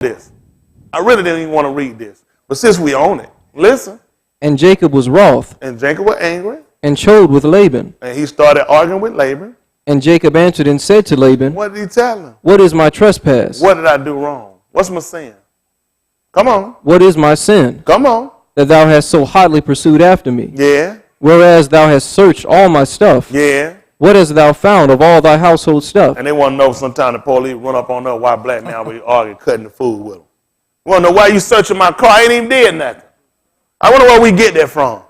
this. I really didn't even want to read this. But since we own it, listen. And Jacob was wroth, And Jacob was angry. and chode with Laban. And he started arguing with Laban. And Jacob answered and said to Laban, What did he tell him? What is my trespass? What did I do wrong? What's my sin? Come on. What is my sin? Come on. That thou hast so hotly pursued after me? Yeah. Whereas thou hast searched all my stuff. Yeah. What hast thou found of all thy household stuff? And they want to know sometimes the police run up on us while black man we arguing, cutting the food with them. Want to know why you searching my car? I ain't even did nothing. I wonder where we get that from.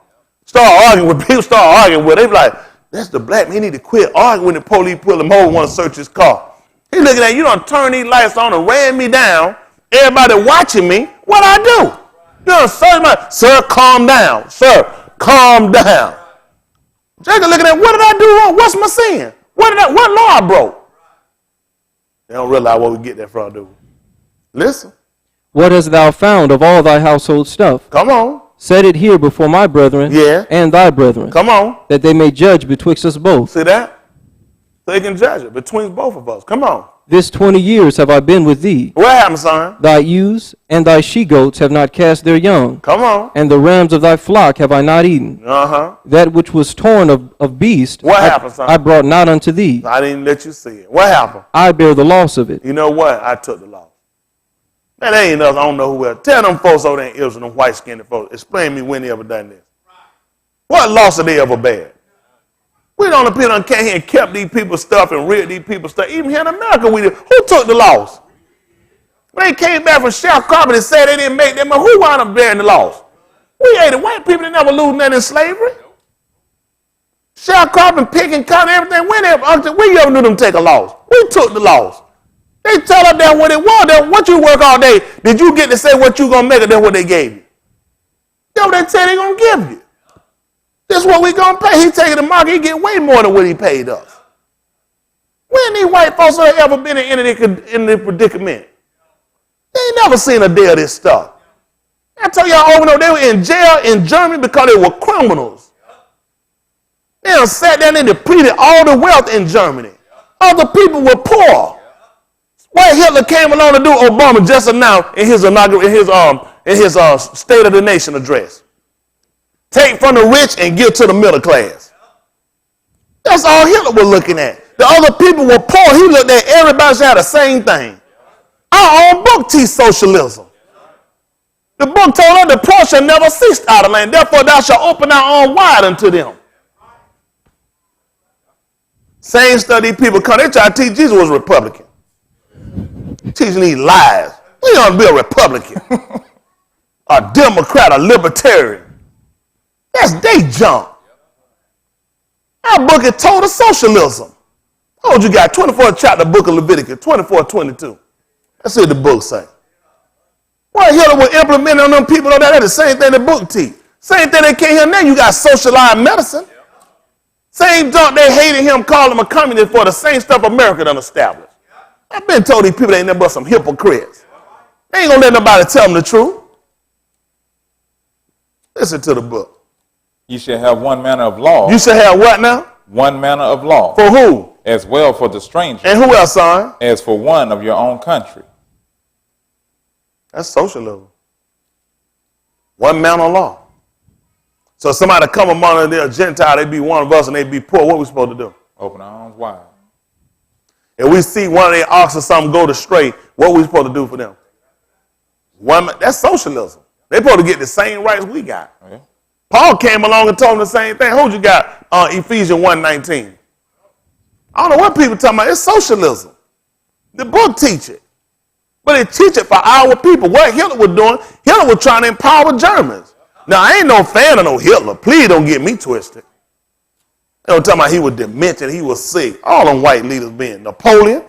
Start arguing with people, start arguing with them. They be like, that's the black man. He need to quit arguing when the police pull him over, want to search his car. He looking at you, done turn these lights on and ran me down. Everybody watching me. What I do? You done search my, sir, calm down. Sir, calm down. Jacob looking at, what did I do wrong? What's my sin? What law I broke? They don't realize where we get that from, do we? Listen. What hast thou found of all thy household stuff? Come on. Set it here before my brethren and thy brethren. Come on. That they may judge betwixt us both. See that? So they can judge it between both of us. Come on. This 20 years have I been with thee. What happened, son? Thy ewes and thy she-goats have not cast their young. Come on. And the rams of thy flock have I not eaten. Uh-huh. That which was torn of beast, what happened, son? I brought not unto thee. I didn't let you see it. What happened? I bear the loss of it. You know what? I took the loss. That ain't us. I don't know who else. Tell them folks over there in Israel, them white-skinned folks. Explain to me when they ever done this. What loss have they ever bear? We don't appear on came here and kept these people's stuff and reared these people's stuff. Even here in America, we did. Who took the loss? When they came back from sharecropping and said they didn't make them, who wound up bearing the loss? We ain't the white people that never lose nothing in slavery. Sharecropping, picking, cotton, everything. When you ever knew them take a loss? We took the loss. They tell us that what it was, that what you work all day, did you get to say what you going to make, or that's what they gave you? That's what they say they going to give you. This is what we going to pay. He taking the market, he get way more than what he paid us. When these white folks have ever been in the predicament? They ain't never seen a day of this stuff. I tell y'all over and over, they were in jail in Germany because they were criminals. They done sat down and depleted all the wealth in Germany. Other people were poor. What Hitler came along to do, Obama just announced in his State of the Nation address. Take from the rich and give to the middle class. That's all Hitler was looking at. The other people were poor. He looked at everybody saying the same thing. Our own book teaches socialism. The book told us the poor shall never cease out of land. Therefore thou shalt open thy arm wide unto them. Same study people come. They try to teach Jesus was a Republican. Teaching these lies. We don't be a Republican, a Democrat, a Libertarian. That's they junk. Our book is total socialism. Oh, you got 24th chapter, book of Leviticus, 24:22. That's what the book say. What Hitler was implementing on them people on that? That's the same thing the book teach. Same thing they can't hear now. You got socialized medicine. Same junk they hated him, calling him a communist for the same stuff America done established. I've been told these people they ain't nothing but some hypocrites. They ain't gonna let nobody tell them the truth. Listen to the book. You shall have one manner of law. You shall have what now? One manner of law. For who? As well for the stranger. And who else, son? As for one of your own country. That's socialism. One manner of law. So somebody come among them, a Gentile, they be one of us and they be poor. What we supposed to do? Open our arms wide. If we see one of their ox or something go astray, what we supposed to do for them? That's socialism. They supposed to get the same rights we got. Okay. Paul came along and told them the same thing. Who'd you got? Ephesians 1:19. I don't know what people talking about. It's socialism. The book teach it. But it teach it for our people. What Hitler was doing, Hitler was trying to empower Germans. Now, I ain't no fan of no Hitler. Please don't get me twisted. They don't tell me he was demented, he was sick. All them white leaders being Napoleon.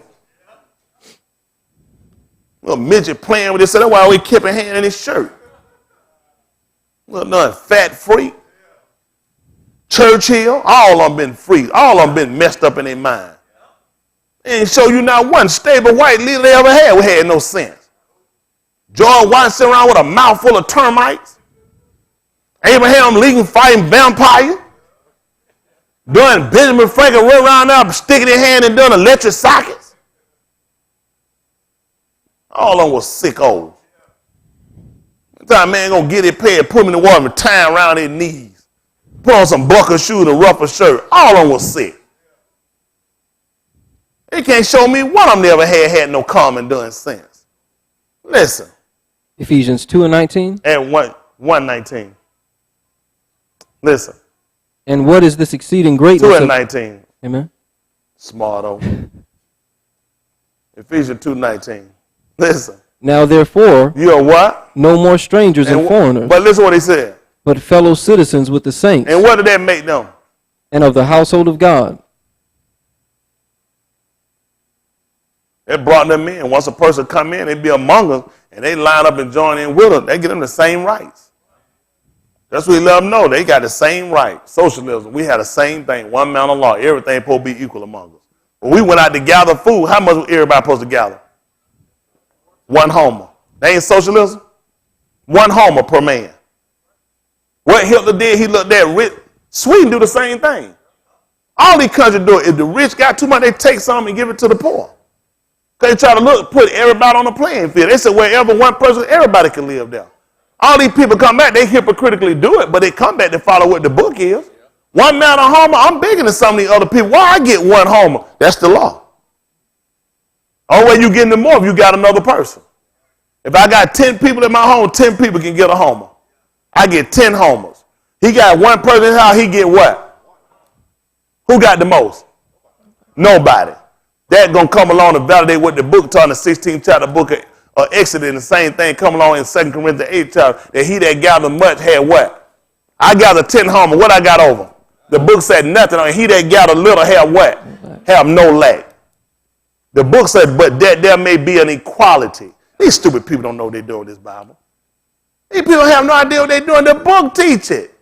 Little midget playing with this. That's why we kept a hand in his shirt. Little nothing fat freak. Churchill, all of them been free. All of them been messed up in their mind. They ain't show you not one stable white leader they ever had. We had no sense. George Washington around with a mouthful of termites. Abraham Lincoln fighting vampires. Doing Benjamin Franklin run around there sticking their hand and doing electric sockets. All of them was sickos. That man gonna get it paid, put him in the water and tie him around his knees. Put on some bucket shoes and rougher shirt. All of them was sick. They can't show me one of them never had no common doing sense. Listen. Ephesians 2:19. And 1:19. Listen. And what is this exceeding greatness? 2:19. Amen. Smarto. Ephesians 2:19. Listen. Now therefore, you are what? No more strangers and foreigners. But listen what he said. But fellow citizens with the saints. And what did that make them? And of the household of God. It brought them in. Once a person come in, they be among us, and they line up and join in with us. They get them the same rights. That's what we let them know. They got the same rights. Socialism, we had the same thing. One man of law. Everything supposed to be equal among us. When we went out to gather food, how much was everybody supposed to gather? One homer. That ain't socialism? One homer per man. What Hitler did, he looked at rich. Sweden do the same thing. All these countries do it. If the rich got too much, they take some and give it to the poor. They try to put everybody on the playing field. They said wherever one person, everybody can live there. All these people come back, they hypocritically do it, but they come back to follow what the book is. One man a homer, I'm bigger than some of these other people. Why I get one homer? That's the law. Only way you getting the more if you got another person. If I got 10 people in my home, 10 people can get a homer. I get 10 homers. He got one person in his house, he get what? Who got the most? Nobody. That gonna come along to validate what the book taught in the 16th chapter book of Exodus, and the same thing come along in 2 Corinthians 8th chapter, that he that gathered much had what? I gathered 10 homers. What I got over? The book said nothing. He that gathered little have what? Have no lack. The book said, but that there may be an equality. These stupid people don't know what they're doing this Bible. These people have no idea what they're doing. The book teach it.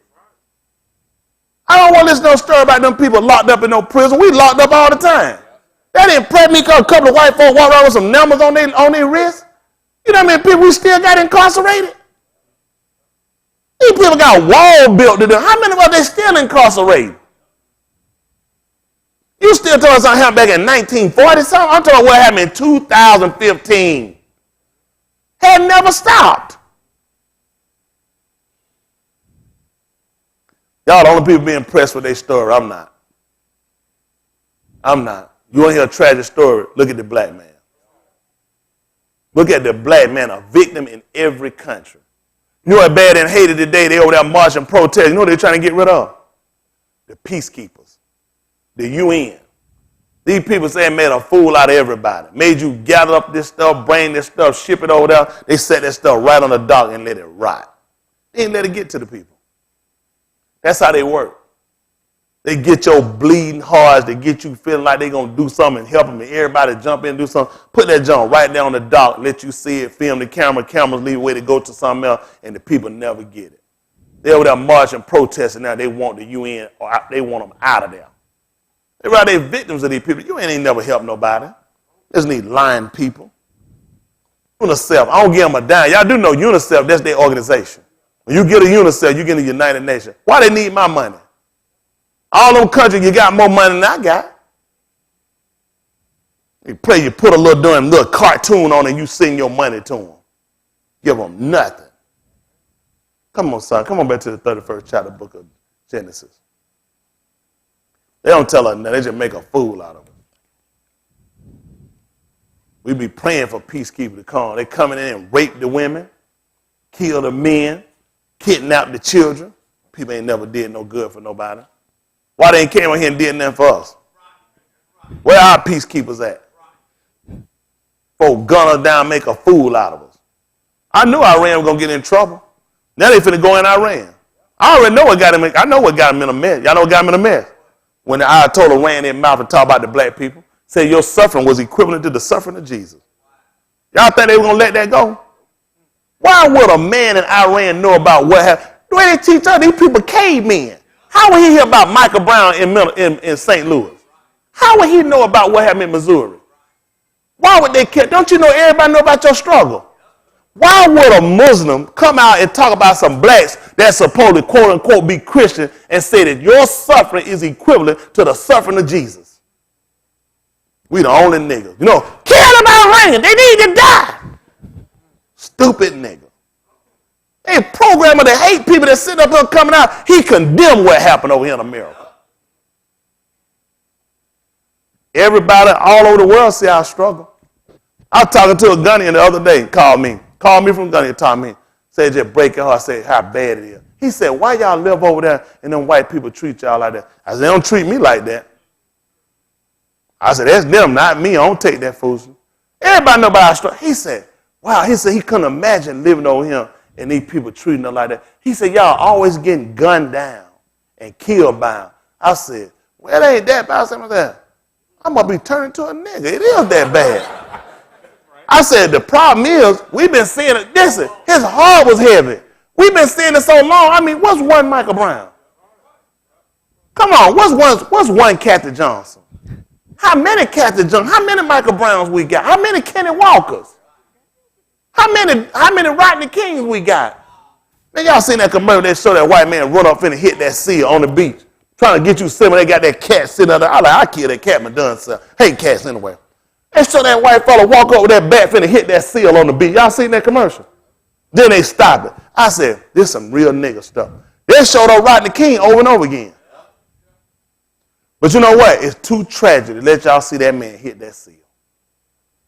I don't want to listen to no story about them people locked up in no prison. We locked up all the time. That didn't impress me because a couple of white folks walk around with some numbers on their wrist. You know how many people we still got incarcerated? These people got wall built to them. How many of us they still incarcerated? You still talking something happened back in 1940 something? I'm talking what happened in 2015. Had never stopped. Y'all the only people be impressed with their story. I'm not. I'm not. You want to hear a tragic story? Look at the black man. Look at the black man, a victim in every country. You know what bad in Haiti today? They over there marching, protest. You know what they're trying to get rid of? The peacekeepers, the UN. These people say made a fool out of everybody. Made you gather up this stuff, bring this stuff, ship it over there. They set that stuff right on the dock and let it rot. They didn't let it get to the people. That's how they work. They get your bleeding hearts. They get you feeling like they're going to do something and help them, and everybody jump in and do something. Put that junk right there on the dock, let you see it, film the camera, cameras leave away to go to something else, and the people never get it. They're over there marching, protesting now. They want the UN, or they want them out of there. They're victims of these people. You ain't never helped nobody. Just need lying people. UNICEF, I don't give them a dime. Y'all do know UNICEF, that's their organization. When you get a UNICEF, you get a United Nations. Why they need my money? All them countries, you got more money than I got. You put a little cartoon on and you send your money to them. Give them nothing. Come on, son. Come on back to the 31st chapter book of Genesis. They don't tell us nothing. They just make a fool out of them. We be praying for peacekeepers to come. They coming in and rape the women, kill the men, kidnap the children. People ain't never did no good for nobody. Why they ain't came out here and did nothing for us? Where our peacekeepers at? Folk gun us down, make a fool out of us. I knew Iran was going to get in trouble. Now they finna go in Iran. I already know what got him. I know what got him in a mess. Y'all know what got him in a mess? When the Ayatollah ran their mouth and talked about the black people, said your suffering was equivalent to the suffering of Jesus. Y'all think they were going to let that go? Why would a man in Iran know about what happened? The way they teach us, these people cavemen. How would he hear about Michael Brown in St. Louis? How would he know about what happened in Missouri? Why would they care? Don't you know everybody know about your struggle? Why would a Muslim come out and talk about some blacks that's supposed to quote unquote be Christian and say that your suffering is equivalent to the suffering of Jesus? We the only niggas. You know, kill them Iranians. They need to die. stupid nigga. A programmer that hate people that sit up here coming out, he condemned what happened over here in America. Everybody all over the world see our struggle. I was talking to a Gunnian the other day, called me from Gunnian, told me, said just break your heart, said how bad it is. He said, why y'all live over there and them white people treat y'all like that? I said, they don't treat me like that. I said, that's them, not me. I don't take that foolishness. Everybody know about our struggle. He said, wow, he said he couldn't imagine living over here and these people treating them like that. He said, y'all always getting gunned down and killed by them. I said, well, it ain't that bad. I said, I'm going to be turned into a nigga. It is that bad. I said, the problem is, we've been seeing it. Listen, his heart was heavy. We've been seeing it so long. I mean, what's one Michael Brown? Come on, what's one Kathy Johnson? How many Kathy Johnson? How many Michael Browns we got? How many Kenny Walkers? How many Rodney Kings we got? Man, y'all seen that commercial that show that white man run up and hit that seal on the beach, trying to get you sitting. They got that cat sitting there. I like, I kill that cat, my done self. Hate cats anyway. They show that white fella walk up with that bat finna hit that seal on the beach. Y'all seen that commercial? Then they stop it. I said, this some real nigga stuff. They showed up Rodney King over and over again. But you know what? It's too tragic to let y'all see that man hit that seal.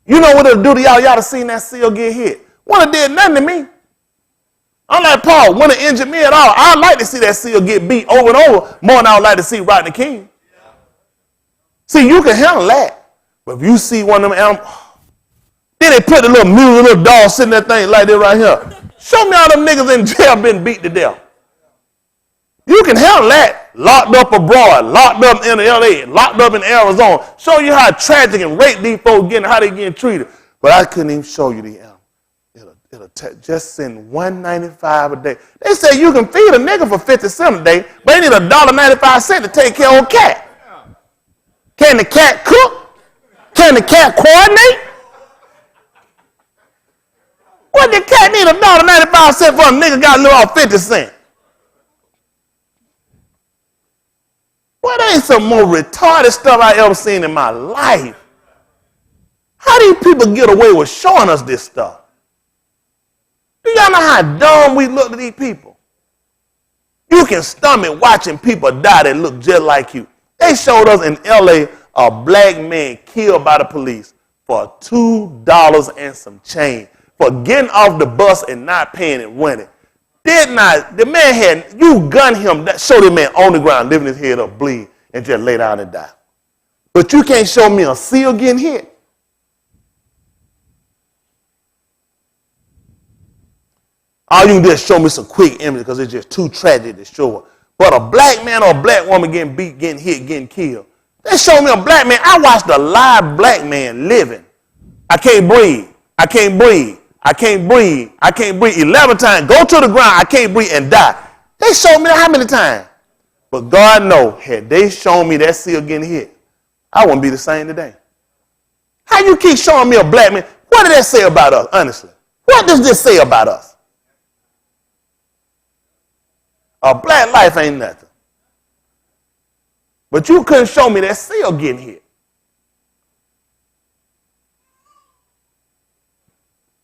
You know what it'll do to y'all? Y'all have seen that seal get hit. Wouldn't have did nothing to me. I'm like Paul, wouldn't have injured me at all. I'd like to see that seal get beat over and over more than I would like to see Rodney King. See, you can handle that. But if you see one of them animals, then they put the little music, little dog sitting that thing like this right here. Show me all them niggas in jail been beat to death. You can handle that. Locked up abroad, locked up in LA, locked up in Arizona. Show you how tragic and rape these folks getting, how they getting treated. But I couldn't even show you the animal. Just send $1.95 a day. They say you can feed a nigga for 50 cents a day, but they need $1.95 to take care of a cat. Can the cat cook? Can the cat coordinate? What the cat need $1.95 for a nigga got to live off 50 cents? Well, that ain't some more retarded stuff I ever seen in my life. How do people get away with showing us this stuff? Do y'all know how dumb we look to these people? You can stomach watching people die that look just like you. They showed us in LA a black man killed by the police for $2 and some change for getting off the bus and not paying and running. The man had, you gun him, show the man on the ground, living his head up, bleed, and just lay down and die. But you can't show me a seal getting hit. All you can do is show me some quick images because it's just too tragic to show it. But a black man or a black woman getting beat, getting hit, getting killed. They show me a black man. I watched a live black man living. I can't breathe. I can't breathe. I can't breathe. I can't breathe. 11 times. Go to the ground. I can't breathe and die. They showed me that how many times? But God knows, had they shown me that seal getting hit, I wouldn't be the same today. How you keep showing me a black man? What did that say about us, honestly? What does this say about us? A black life ain't nothing. But you couldn't show me that seal getting hit.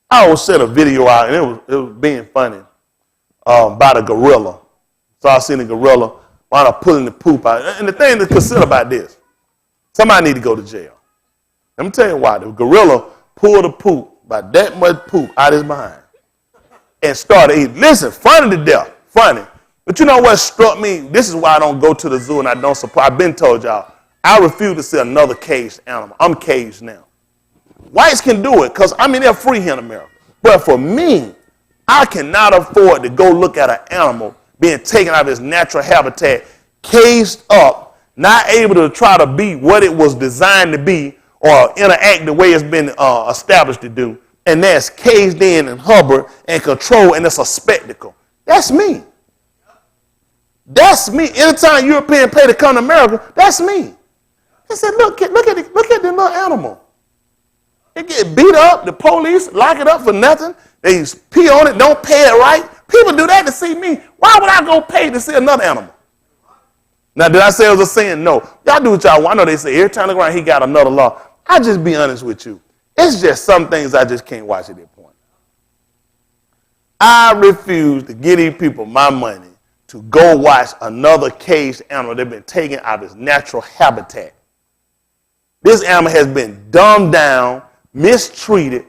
I always sent a video out, and it was being funny, about a gorilla. So I seen a gorilla while I'm pulling the poop out. And the thing to consider about this, somebody need to go to jail. Let me tell you why. The gorilla pulled the poop, about that much poop, out his behind and started eating. Listen, funny to death, funny. But you know what struck me? This is why I don't go to the zoo and I don't support. I've been told y'all, I refuse to see another caged animal. I'm caged now. Whites can do it because, they're free here in America. But for me, I cannot afford to go look at an animal being taken out of its natural habitat, caged up, not able to try to be what it was designed to be or interact the way it's been established to do. And that's caged in and hovered and controlled, and it's a spectacle. That's me. That's me. Anytime European pay to come to America, that's me. They said, look at the little animal. It get beat up, the police lock it up for nothing. They pee on it, don't pay it right. People do that to see me. Why would I go pay to see another animal? Now, did I say it was a sin? No. Y'all do what y'all want. I know they say every time they go around, he got another law. I just be honest with you. It's just some things I just can't watch at that point. I refuse to give these people my money to go watch another caged animal that's been taken out of its natural habitat. This animal has been dumbed down, mistreated.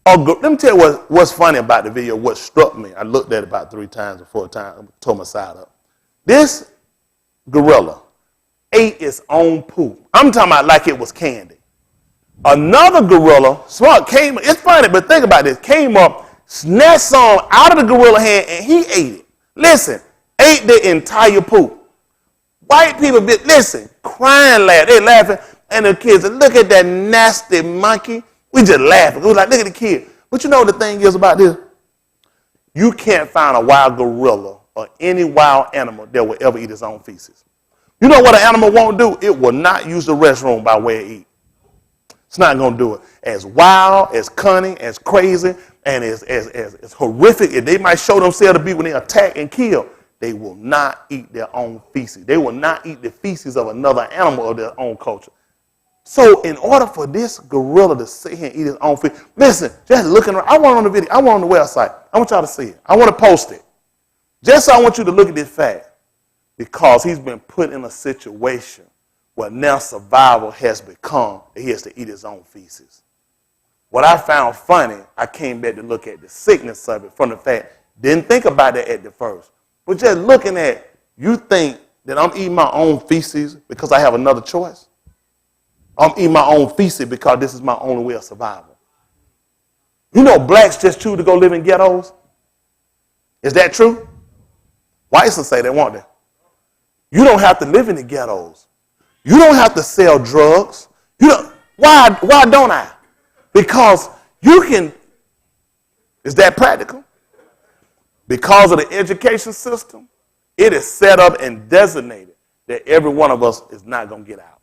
Let me tell you what's funny about the video, what struck me. I looked at it about 3 times or 4 times, tore my side up. This gorilla ate its own poop. I'm talking about like it was candy. Another gorilla, smart, came, it's funny, but think about this, came up, snatched some out of the gorilla hand, and he ate it. Listen, ate the entire poop. White people, listen, crying, they laughing, and the kids said, look at that nasty monkey. We just laughing. We was like, look at the kid. But you know what the thing is about this? You can't find a wild gorilla or any wild animal that will ever eat its own feces. You know what an animal won't do? It will not use the restroom by way of eat. It's not going to do it. As wild, as cunning, as crazy, and as horrific as they might show themselves to be when they attack and kill, they will not eat their own feces. They will not eat the feces of another animal of their own culture. So in order for this gorilla to sit here and eat his own feet, listen, just looking around, I want on the video, I want on the website. I want y'all to see it. I want to post it. Just so I want you to look at this fact. Because he's been put in a situation where now survival has become that he has to eat his own feces. What I found funny, I came back to look at the sickness of it from the fact, didn't think about that at the first. But just looking at, you think that I'm eating my own feces because I have another choice? I'm eating my own feces because this is my only way of survival. You know blacks just choose to go live in ghettos? Is that true? Whites will say they want that. You don't have to live in the ghettos. You don't have to sell drugs. Why don't I? Because you can. Is that practical? Because of the education system, it is set up and designated that every one of us is not going to get out.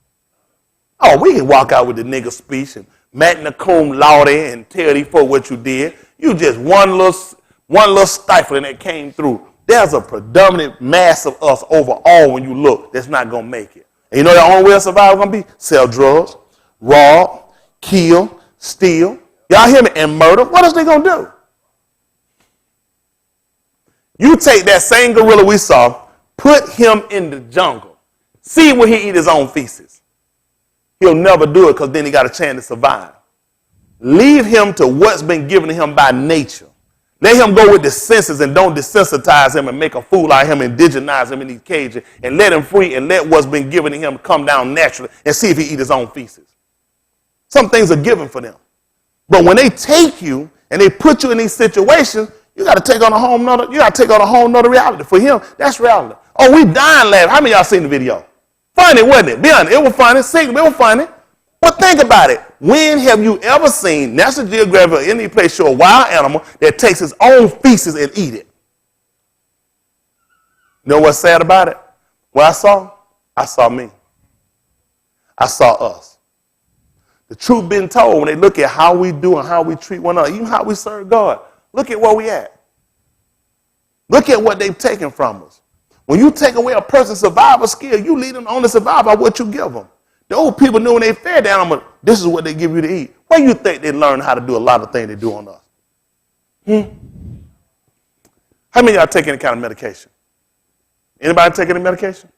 Oh, we can walk out with the nigger speech and magna cum laude and tell these folks what you did. You just one little stifling that came through. There's a predominant mass of us overall when you look that's not going to make it. And you know the only way of survival going to be? Sell drugs, rob, kill, steal. Y'all hear me? And murder. What else they going to do? You take that same gorilla we saw, put him in the jungle. See where he eat his own feces. He'll never do it because then he got a chance to survive. Leave him to what's been given to him by nature. Let him go with the senses and don't desensitize him and make a fool out of him and indigenize him in these cages and let him free and let what's been given to him come down naturally and see if he eat his own feces. Some things are given for them. But when they take you and they put you in these situations, you got to take on a whole nother reality. For him, that's reality. Oh, we dying laughing. How many of y'all seen the video? Funny, wasn't it? Be honest, it was funny. Sick, it was funny. But think about it. When have you ever seen National Geographic or any place show a wild animal that takes its own feces and eat it? You know what's sad about it? What I saw me. I saw us. The truth being told, when they look at how we do and how we treat one another, even how we serve God, look at where we at. Look at what they've taken from us. When you take away a person's survival skill, you lead them on to survive by what you give them. The old people knew when they fed the animal, this is what they give you to eat. Where you think they learn how to do a lot of things they do on us? How many of y'all take any kind of medication? Anybody take any medication?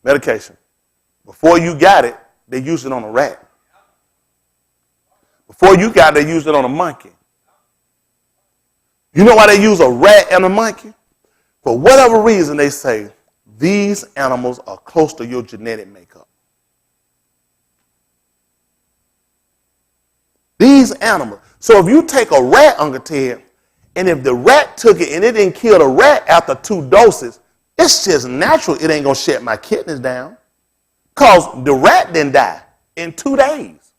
Medication. Before you got it, they used it on a rat. Before you got it, they used it on a monkey. You know why they use a rat and a monkey? For whatever reason, they say these animals are close to your genetic makeup. These animals. So if you take a rat, Uncle Ted, and if the rat took it and it didn't kill the rat after 2 doses, it's just natural it ain't going to shut my kidneys down. Because the rat didn't die in 2 days.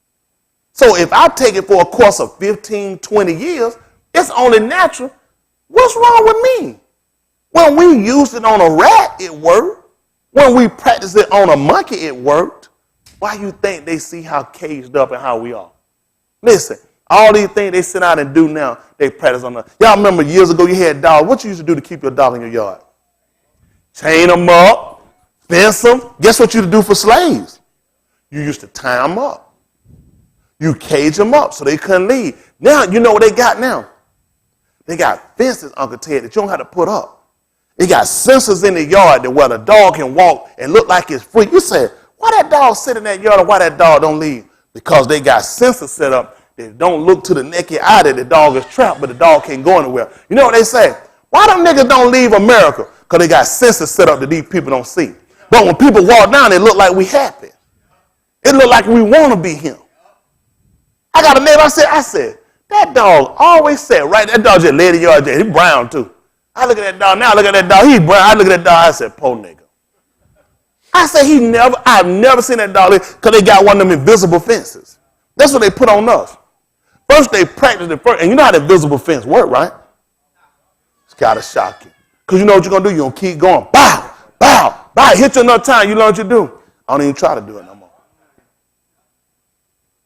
So if I take it for a course of 15, 20 years, it's only natural. What's wrong with me? When we used it on a rat, it worked. When we practiced it on a monkey, it worked. Why you think they see how caged up and how we are? Listen, all these things they sit out and do now, they practice on us. Y'all remember years ago you had dogs. What you used to do to keep your dog in your yard? Chain them up, fence them. Guess what you used to do for slaves? You used to tie them up. You cage them up so they couldn't leave. Now, you know what they got now? They got fences, Uncle Ted, that you don't have to put up. They got sensors in the yard that where the dog can walk and look like it's free. You say, why that dog sit in that yard and why that dog don't leave? Because they got sensors set up that don't look to the naked eye that the dog is trapped, but the dog can't go anywhere. You know what they say? Why them niggas don't leave America? Because they got sensors set up that these people don't see. But when people walk down, it look like we happy. It look like we want to be him. I got a neighbor, I said, that dog always said, right, that dog just lay the yard, he brown too. I look at that dog now, look at that dog, he brown. I look at that dog, I said, poor nigga. I said, I've never seen that dog because they got one of them invisible fences. That's what they put on us. First they practice it first, and you know how the invisible fence work, right? It's got to shock you. Because you know what you're going to do? You're going to keep going. Bow, bow, bow. Hit you another time, you know what you do? I don't even try to do it no more.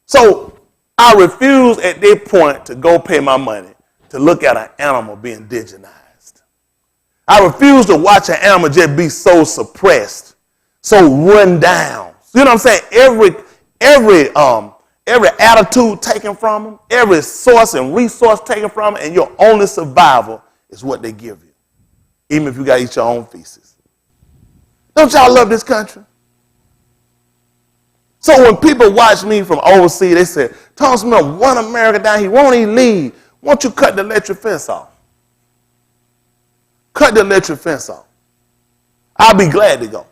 So I refuse at this point to go pay my money to look at an animal being indigenized. I refuse to watch an animal just be so suppressed, so run down. You know what I'm saying? Every attitude taken from them, every source and resource taken from them, and your only survival is what they give you, even if you got to eat your own feces. Don't y'all love this country? So when people watch me from overseas, they say, Tom Smith, one America down here, won't he leave? Won't you cut the electric fence off? Cut the electric fence off. I'll be glad to go.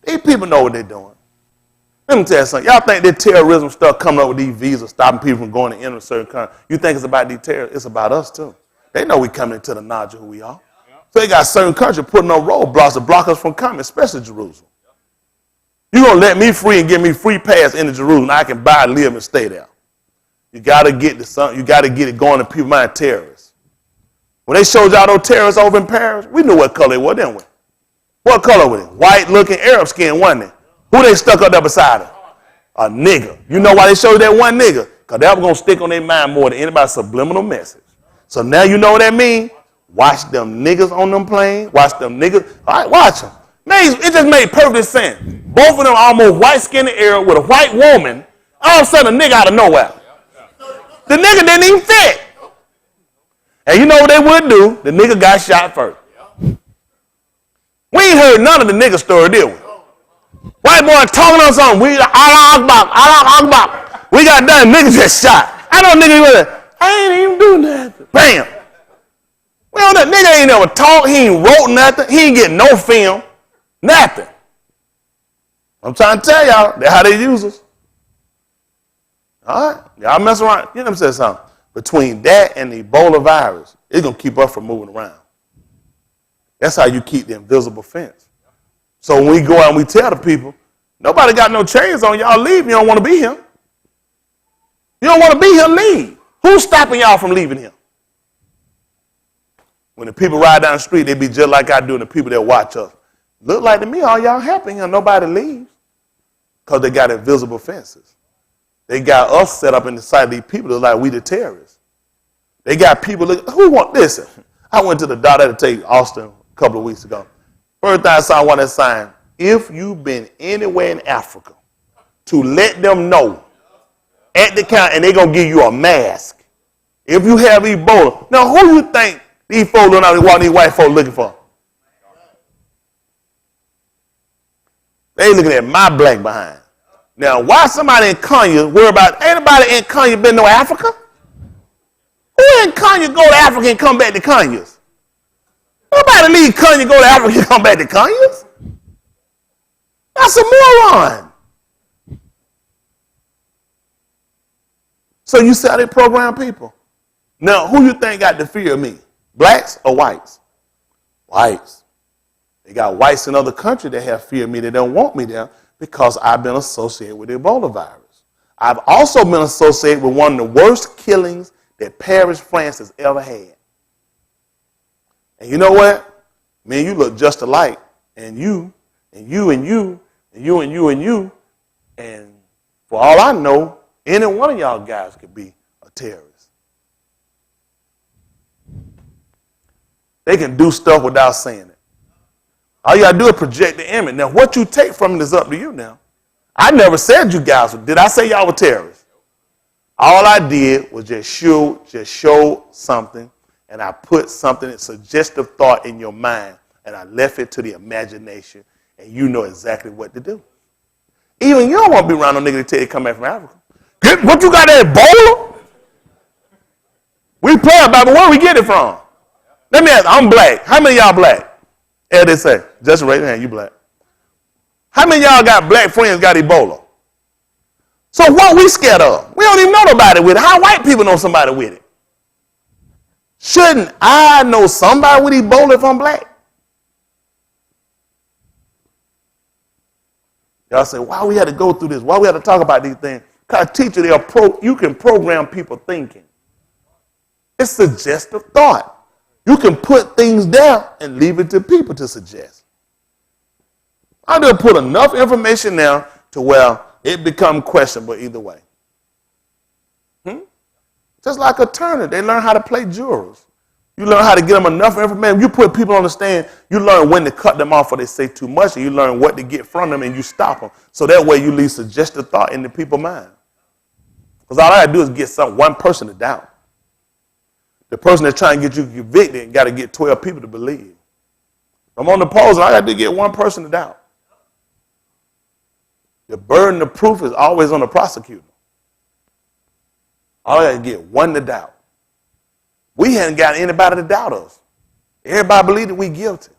These people know what they're doing. Let me tell you something. Y'all think that terrorism stuff coming up with these visas, stopping people from going to enter a certain country. You think it's about these terrorists? It's about us too. They know we coming into the knowledge of who we are. So they got certain countries putting on roadblocks to block us from coming, especially Jerusalem. You're going to let me free and give me free pass into Jerusalem. I can buy, live, and stay there. You got to get it going to people mind terrorists. When they showed y'all those terrorists over in Paris, we knew what color they were, didn't we? What color were they? White-looking Arab skin, wasn't they? Who they stuck up there beside her? A nigga. You know why they showed that one nigga? Because that was going to stick on their mind more than anybody's subliminal message. So now you know what that means? Watch them niggas on them planes. Watch them niggas. All right, watch them. Man, it just made perfect sense. Both of them almost white-skinned Arab with a white woman. All of a sudden, a nigga out of nowhere. The nigga didn't even fit. And you know what they would do? The nigga got shot first. We ain't heard none of the nigga story, did we? White boy talking on something. We Allah Akbar. We got done. Nigga just shot. I know nigga was like, I ain't even do nothing. Bam. Well, that nigga ain't never talked. He ain't wrote nothing. He ain't getting no film. Nothing. I'm trying to tell y'all, that's how they use us. All right? Y'all mess around. You know what I'm saying? Something. Between that and the Ebola virus, it's going to keep us from moving around. That's how you keep the invisible fence. So when we go out and we tell the people, nobody got no chains on, y'all leave. You don't want to be here. You don't want to be here, leave. Who's stopping y'all from leaving here? When the people ride down the street, they be just like I do, and the people that watch us. Look like to me, all y'all happy here, nobody leaves. Because they got invisible fences. They got us set up in the sight of these people that like we the terrorists. They got people, who want this? I went to the doctor to take Austin a couple of weeks ago. First time I saw one that sign, if you've been anywhere in Africa, to let them know at the counter, and they're going to give you a mask. If you have Ebola. Now, who you think these folks don't know what these white folks looking for? They looking at my black behind. Now, why somebody in Kenya worry about, ain't nobody in Kenya been to Africa? Who in Kenya go to Africa and come back to Kenyas? Nobody leave Kenya, go to Africa and come back to Kenyas. That's a moron. So you see how they program people. Now, who you think got the fear of me? Blacks or whites? Whites. They got whites in other countries that have fear of me. They don't want me there because I've been associated with the Ebola virus. I've also been associated with one of the worst killings that Paris, France has ever had. And you know what? Me and you look just alike. And you, and you, and you, and you, and you, and you. And for all I know, any one of y'all guys could be a terrorist. They can do stuff without saying it. All you got to do is project the image. Now, what you take from it is up to you now. I never said you guys were. Did I say y'all were terrorists? All I did was just show something, and I put something, suggestive thought in your mind, and I left it to the imagination, and you know exactly what to do. Even you don't want to be around no nigga to tell you to come back from Africa. What you got there, Ebola? We play about it, where we get it from? Let me ask, I'm black. How many of y'all black? Yeah, they say, just raise your hand, you black. How many of y'all got black friends got Ebola? So what we scared of? We don't even know nobody with it. How white people know somebody with it? Shouldn't I know somebody with Ebola if I'm black? Y'all say, why we had to go through this? Why we had to talk about these things? Because teacher, you can program people thinking. It's suggestive thought. You can put things down and leave it to people to suggest. I just put enough information down to where it becomes questionable either way. Just like a attorney, they learn how to play jurors. You learn how to get them enough information. You put people on the stand, you learn when to cut them off or they say too much, and you learn what to get from them and you stop them. So that way you leave suggestive thought in the people's mind. Because all I got to do is get one person to doubt. The person that's trying to get you convicted got to get 12 people to believe. I'm on the pose, and I got to get one person to doubt. The burden of proof is always on the prosecutor. All I got to get one to doubt. We hadn't got anybody to doubt us. Everybody believed that we guilty.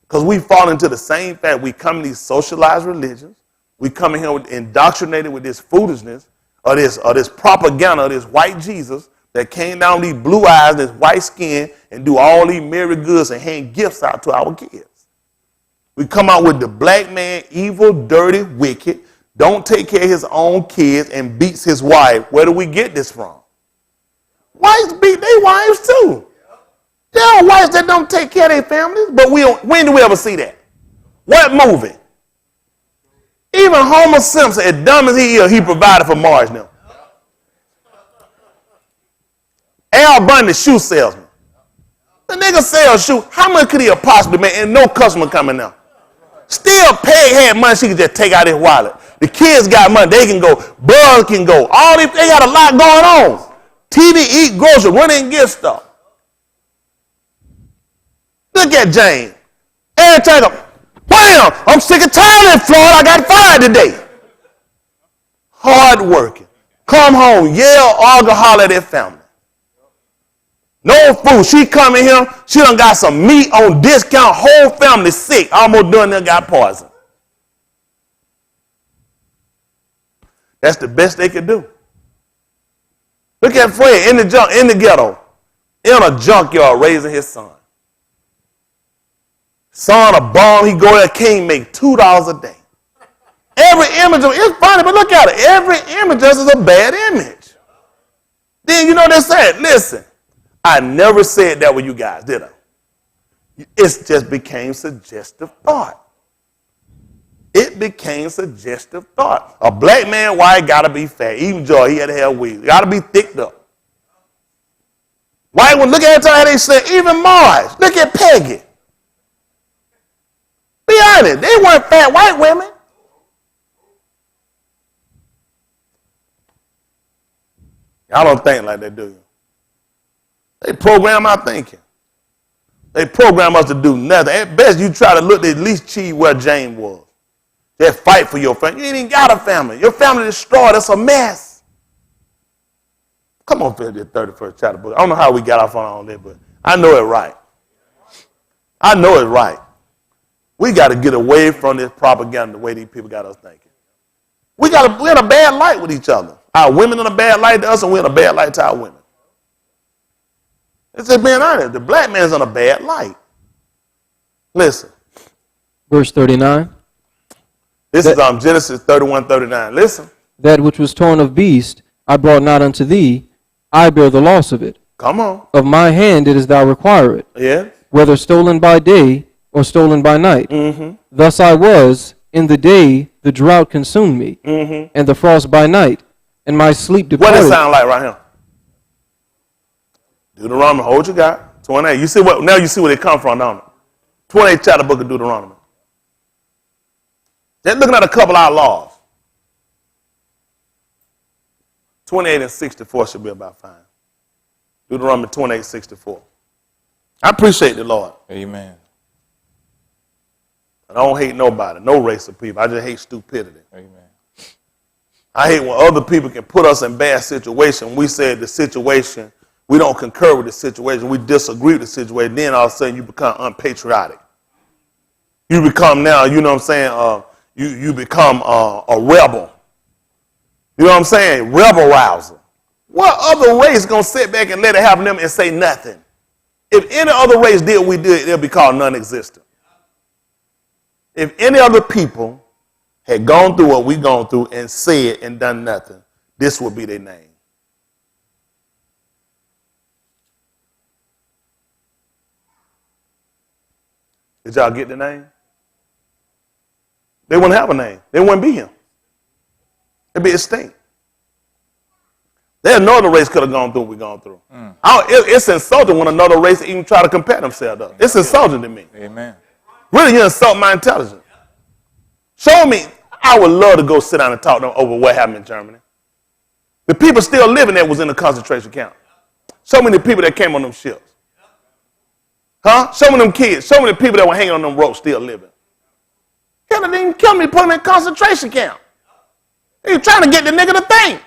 Because we fall into the same fact. We come in these socialized religions. We come in here indoctrinated with this foolishness or this propaganda of this white Jesus that came down with these blue eyes, this white skin, and do all these merry goods and hand gifts out to our kids. We come out with the black man, evil, dirty, wicked, don't take care of his own kids, and beats his wife. Where do we get this from? Whites beat their wives too. There are whites that don't take care of their families, but when do we ever see that? What movie? Even Homer Simpson, as dumb as he is, he provided for Marge now. Al Bundy, shoe salesman. The nigga sells shoes. How much could he have possibly made? And no customer coming now. Still, Peg had money she could just take out his wallet. The kids got money. They can go. Buzz can go. All these, they got a lot going on. TV, eat, groceries, run and get stuff. Look at Jane. Every time, bam, I'm sick and tired in Florida. I got fired today. Hard working. Come home, yell, argue, holler at their family. No food. She come in here, she done got some meat on discount. Whole family sick. Almost done there, got poison. That's the best they could do. Look at Fred in the ghetto, in a junkyard raising his son. Son a bum, he go there, can't make $2 a day. Every image, it's funny, but look at it. Every image is a bad image. Then you know they said, listen, I never said that with you guys, did I? It just became suggestive thought. It became suggestive thought. A black man, white, gotta be fat. Even Joy, he had to have weed. Gotta be thicked up. White one, look at how they say, even Mars, look at Peggy. Be honest, they weren't fat white women. Y'all don't think like that, do you? They program our thinking. They program us to do nothing. At best, you try to look at least cheat where Jane was. Just fight for your family. You ain't even got a family. Your family destroyed. It's a mess. Come on, finish the 31st chapter book. I don't know how we got off on that, but I know it right. I know it right. We got to get away from this propaganda the way these people got us thinking. We're in a bad light with each other. Our women in a bad light to us, and we're in a bad light to our women. It's just being honest. The black man's in a bad light. Listen. Verse 39. This is Genesis 31:39. Listen. That which was torn of beast I brought not unto thee, I bear the loss of it. Come on. Of my hand it is thou require it. Yeah. Whether stolen by day or stolen by night. Mm-hmm. Thus I was, in the day the drought consumed me, and the frost by night, and my sleep departed. What does it sound like right here? Deuteronomy, hold your God. 28. You see what? Now you see where they come from, don't you? 28th chapter book of Deuteronomy. They're looking at a couple of our laws. 28 and 64 should be about fine. Deuteronomy 28, 64. I appreciate the Lord. Amen. And I don't hate nobody, no race of people. I just hate stupidity. Amen. I hate when other people can put us in bad situations. We said the situation, we don't concur with the situation. We disagree with the situation. Then all of a sudden you become unpatriotic. You become now, you know what I'm saying, you become a rebel. You know what I'm saying? Rebel rouser. What other race going to sit back and let it happen to them and say nothing? If any other race did what we did, they'll be called non-existent. If any other people had gone through what we've gone through and said and done nothing, this would be their name. Did y'all get the name? They wouldn't have a name. They wouldn't be here. It'd be extinct. There's no other race could have gone through what we've gone through. It's insulting when another race even try to compare themselves up. It's insulting to me. Amen. Really, you insult my intelligence. Show me. I would love to go sit down and talk to them over what happened in Germany. The people still living there was in the concentration camp. Show me the people that came on them ships. Huh? Show me them kids. Show me the people that were hanging on them ropes still living. Hell, they didn't kill me, put them in concentration camp. They were trying to get the nigga to think.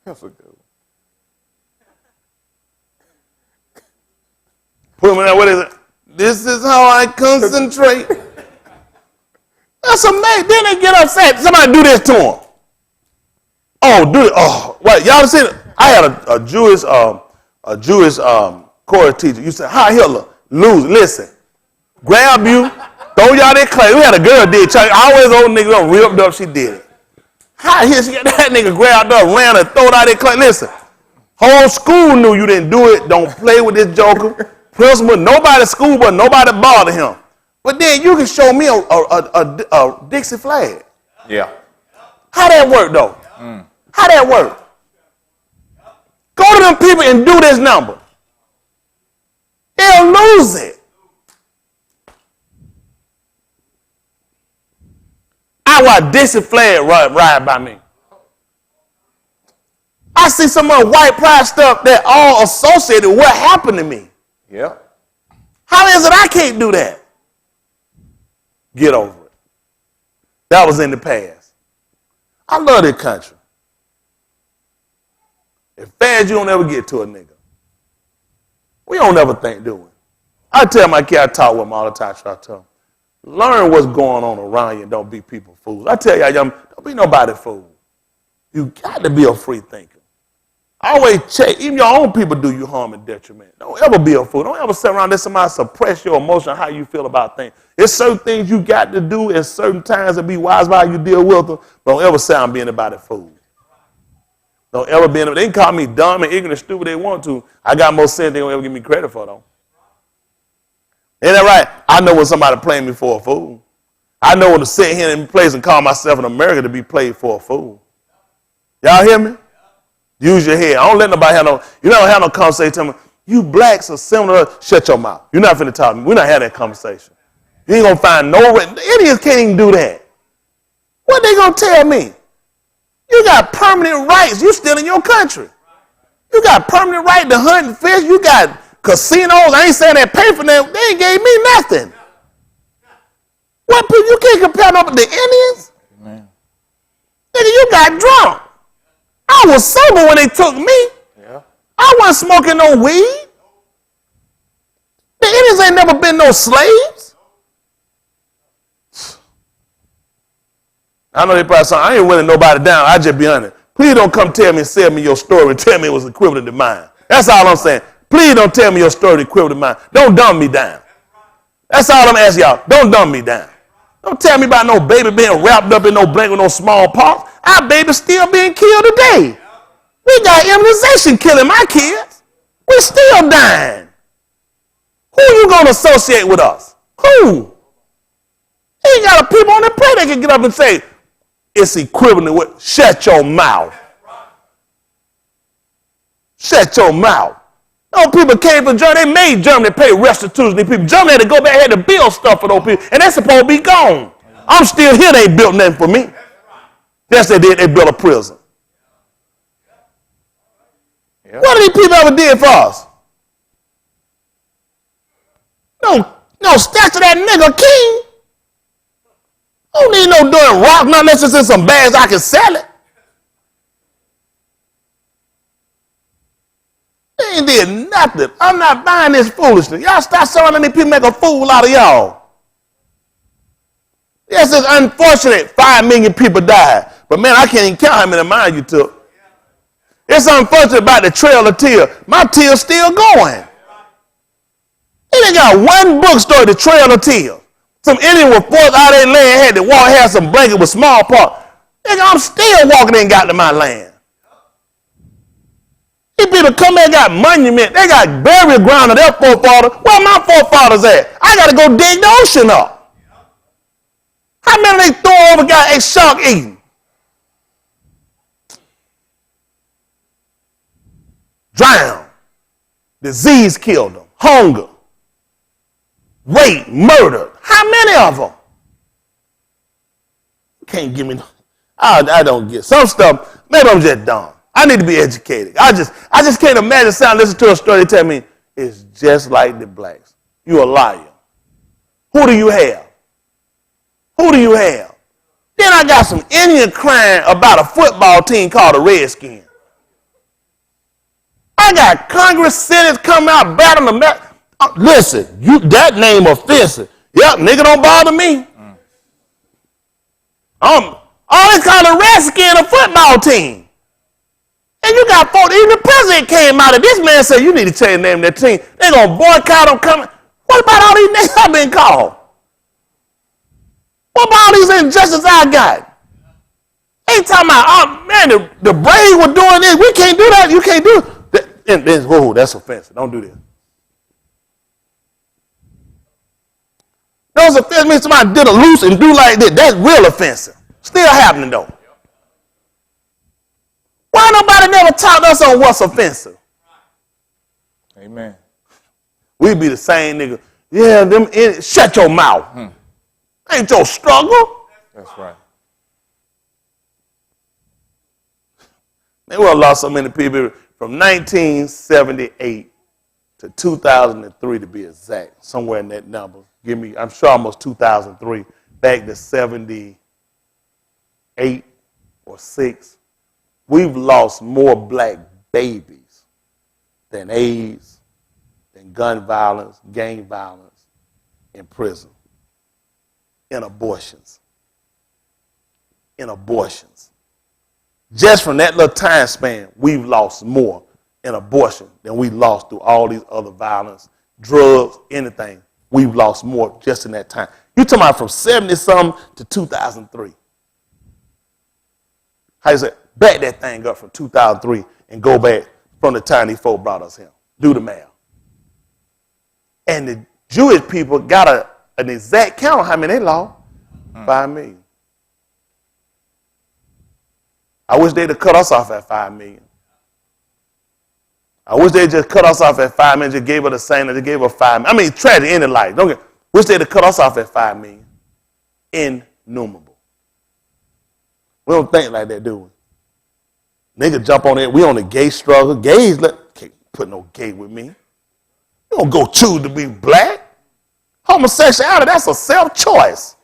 That's a good one. Put him in there, what is it? This is how I concentrate. That's amazing. Then they get upset. Somebody do this to him. Oh, do it. Oh, what? Y'all seen it? I had a Jewish core teacher. You said, "Hi, Hitler, lose." Listen, grab you, throw y'all that clay. We had a girl did church. Always old nigga done ripped up. She did it. Hi, here she got that nigga grabbed up, ran and throw out that clay. Listen, whole school knew you didn't do it. Don't play with this joker. Principal, nobody at school, but nobody bothered him. But then you can show me a Dixie flag. Yeah. How that work though? How that work? Go to them people and do this number. They'll lose it. I watch Dixie flag ride by me. I see some of the white pride stuff that all associated with what happened to me. Yeah. How is it I can't do that? Get over it. That was in the past. I love this country. As fast you don't ever get to a nigga. We don't ever think, do we? I tell my kid, I talk with him all the time, try to tell him, learn what's going on around you and don't be people fools. I tell y'all, young, don't be nobody fool. You got to be a free thinker. Always check. Even your own people do you harm and detriment. Don't ever be a fool. Don't ever sit around and let somebody suppress your emotion, how you feel about things. There's certain things you got to do at certain times and be wise about how you deal with them. Don't ever say I'm being about it fool. Don't ever be in it. They can call me dumb and ignorant, stupid they want to. I got more sense they don't ever give me credit for, though. Ain't that right? I know when somebody playing me for a fool. I know when to sit here in place and call myself an American to be played for a fool. Y'all hear me? Use your head. I don't let nobody have no, you don't have no conversation. Tell me, you blacks are similar. Shut your mouth. You're not finna talk to me. We're not having that conversation. You ain't gonna find no, Indians can't even do that. What they gonna tell me? You got permanent rights. You still in your country. You got permanent right to hunt and fish. You got casinos. I ain't saying they pay for them. They ain't gave me nothing. What people, you can't compare them with the Indians? Man. Nigga, you got drunk. I was sober when they took me. Yeah. I wasn't smoking no weed. The Indians ain't never been no slaves. I know they probably say, I ain't running nobody down. I just be honest. Please don't come tell me and sell me your story and tell me it was equivalent to mine. That's all I'm saying. Please don't tell me your story equivalent to mine. Don't dumb me down. That's all I'm asking y'all. Don't dumb me down. Don't tell me about no baby being wrapped up in no blanket with no smallpox. Our baby's still being killed today. We got immunization killing my kids. We still dying. Who you going to associate with us? Who? Ain't got a people on the plate that can get up and say, it's equivalent to what? Shut your mouth. Shut your mouth. Those people came from Germany. They made Germany pay restitution to people. Germany had to go back and had to build stuff for those people. And they're supposed to be gone. I'm still here. They ain't built nothing for me. Yes, they did. They built a prison. Yep. What did these people ever did for us? No statue of that nigga king. I don't need no darn rock, not unless it's in some bags I can sell it. They ain't did nothing. I'm not buying this foolishness. Y'all stop selling these people, make a fool out of y'all. Yes, it's unfortunate 5 million people died. But man, I can't even count how many miles you took. It's unfortunate about the Trail of Tears. My tears still going. They got one bookstore, the Trail of Tears. Some Indian was forced out of their land, had to walk, had some blanket with smallpox. Nigga, I'm still walking in and got to my land. These people come there and got monument. They got burial ground of their forefathers. Where my forefathers at? I got to go dig the ocean up. How many they throw over got a shark eating? Drowned. Disease killed them. Hunger. Rape. Murder. How many of them? Can't give me no. I don't get some stuff. Maybe I'm just dumb. I need to be educated. I just can't imagine listen to a story. They tell me it's just like the blacks. You a liar. Who do you have? Who do you have? Then I got some Indian crying about a football team called the Redskins. I got Congress senators come out battling them. Listen, that name offensive. Yep, nigga don't bother me. All they call the Redskins a football team. And you got folks, even the president came out and this man said, you need to change the name of that team. They're going to boycott them coming. What about all these names I've been called? What about all these injustices I got? Ain't talking about, oh man, the Braves were doing this. We can't do that. You can't do it. Whoa, that's offensive. Don't do this. Those offensive means somebody did a loose and do like this. That's real offensive. Still happening though. Why nobody never taught us on what's offensive? Amen. We be the same nigga. Yeah, shut your mouth. Ain't your struggle. That's right. They would have lost so many people from 1978 to 2003 to be exact. Somewhere in that number. I'm sure almost 2003. Back to 78 or 6. We've lost more black babies than AIDS, than gun violence, gang violence, in prison, in abortions. In abortions. Just from that little time span, we've lost more in abortion than we lost through all these other violence, drugs, anything. We've lost more just in that time. You're talking about from 70-something to 2003. How you say? Back that thing up from 2003 and go back from the time these folk brought us here. Do the math. And the Jewish people got an exact count on how many they lost. 5 million. I wish they'd have cut us off at 5 million. I wish they'd just cut us off at 5 million, just gave us the same, they gave us 5 million. I mean, tragic in the life. Wish they'd have cut us off at 5 million. Innumerable. We don't think like that, do we? Nigga jump on it. We on the gay struggle. Gays, can't put no gay with me. You don't go choose to be black. Homosexuality, that's a self-choice.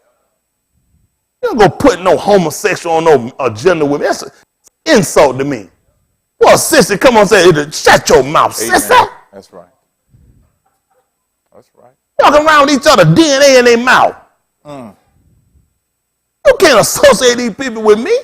You don't go put no homosexual on no agenda with me. That's an insult to me. Well, sister, come on and say, shut your mouth, Amen. sister. That's right. That's right. Walking around with each other, DNA in their mouth. You can't associate these people with me.